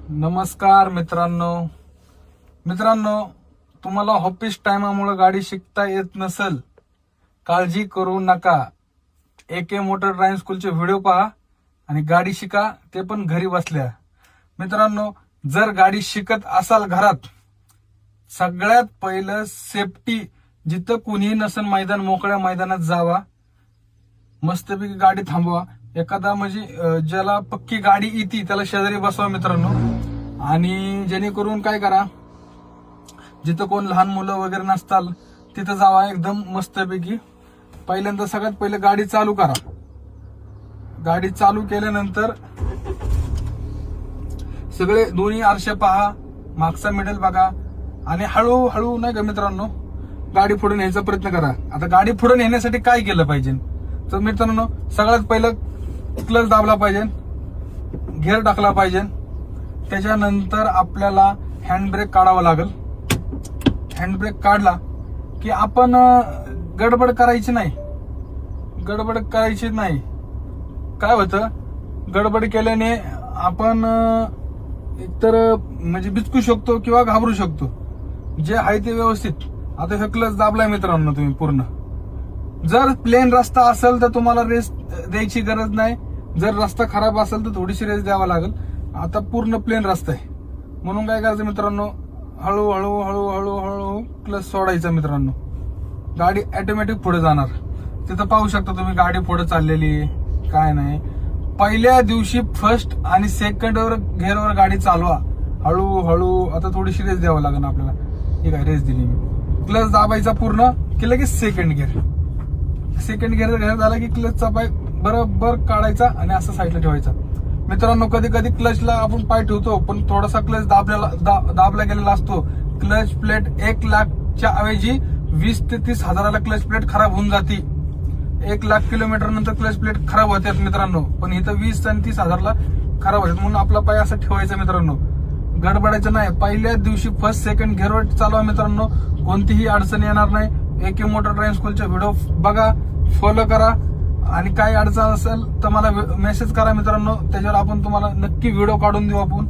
नमस्कार मित्रांनो, तुम्हाला ऑफिस टाइमामुळे गाडी शिकता येत नसेल, काळजी करू नका. AK मोटर ड्रायव्हिंग स्कूलचे व्हिडिओ पहा आणि गाडी शिका, ते पण घरी बसल्या. मित्रांनो, जर गाडी शिकत असाल घरात, सगळ्यात पहिलं सेफ्टी, जिथं कुणीही नसेल मैदान, मोकळ्या मैदानात जावा, मस्तपैकी गाडी थांबवा. एखादा म्हणजे ज्याला पक्की गाडी येते त्याला शेजारी बसवा मित्रांनो. आणि जेणेकरून काय करा, जिथं कोण लहान मुलं वगैरे नसताल तिथं जावा एकदम मस्तपैकी. पहिल्यांदा सगळ्यात पहिले गाडी चालू करा. गाडी चालू केल्यानंतर सगळे दोन्ही आरशे पहा, मागचा मिडल बघा आणि हळूहळू नाही का मित्रांनो गाडी पुढे न्यायचा प्रयत्न करा. आता गाडी पुढे नेण्यासाठी काय केलं पाहिजे तर मित्रांनो, सगळ्यात पहिलं क्लच दाबला पाहिजे, गिअर टाकला पाहिजे. त्याच्यानंतर आपल्याला हँड ब्रेक काढावा लागेल. हँड ब्रेक काढला की आपण गडबड करायची नाही. काय होतं, गडबड केल्याने आपण एकतर म्हणजे बिचकू शकतो किंवा घाबरू शकतो. जे आहे ते व्यवस्थित. आता हे क्लच दाबलाय मित्रांनो तुम्ही पूर्ण. जर प्लेन रस्ता असेल तर तुम्हाला रेस द्यायची गरज नाही. जर रस्ता खराब असेल तर थोडीशी रेस द्यावा लागेल. आता पूर्ण प्लेन रस्ता आहे म्हणून काय करायचं मित्रांनो, हळूहळू क्लच सोडायचा मित्रांनो. गाडी ऑटोमॅटिक पुढे जाणार. तिथं पाहू शकता तुम्ही गाडी पुढे चाललेली काय नाही. पहिल्या दिवशी फर्स्ट आणि सेकंड गिअरवर गाडी चालवा हळूहळू. आता थोडीशी रेस द्यावं लागेल आपल्याला. ठीक आहे, रेस दिली मी. क्लच दाबायचा पूर्ण की लगेच सेकंड गिअर झाला की क्लचचा पाय बरोबर काढायचा आणि असं साईडला ठेवायचा. मित्रांनो, कधी कधी क्लचला आपण पाय ठेवतो पण थोडासा क्लच दाबला गेलेला असतो. क्लच प्लेट 1 लाखच्या ऐवजी 20 ते 30 हजाराला क्लच प्लेट खराब होऊन जाते. 1 लाख किलोमीटर नंतर क्लच प्लेट खराब होतात मित्रांनो. पण इथं 20 आणि 30 हजारला खराब होतात. म्हणून आपला पाय असं ठेवायचा मित्रांनो. गडबडायचं नाही. पहिल्या दिवशी फर्स्ट सेकंड गिअरवर चालवा मित्रांनो. कोणतीही अडचण येणार नाही. AK मोटर ड्रायव्हिंग स्कूलचे व्हिडिओ बघा, फॉलो करा आणि काही अडचण असेल तर मला मेसेज करा मित्रांनो. त्याच्यावर आपण तुम्हाला नक्की व्हिडिओ काढून देऊ आपण.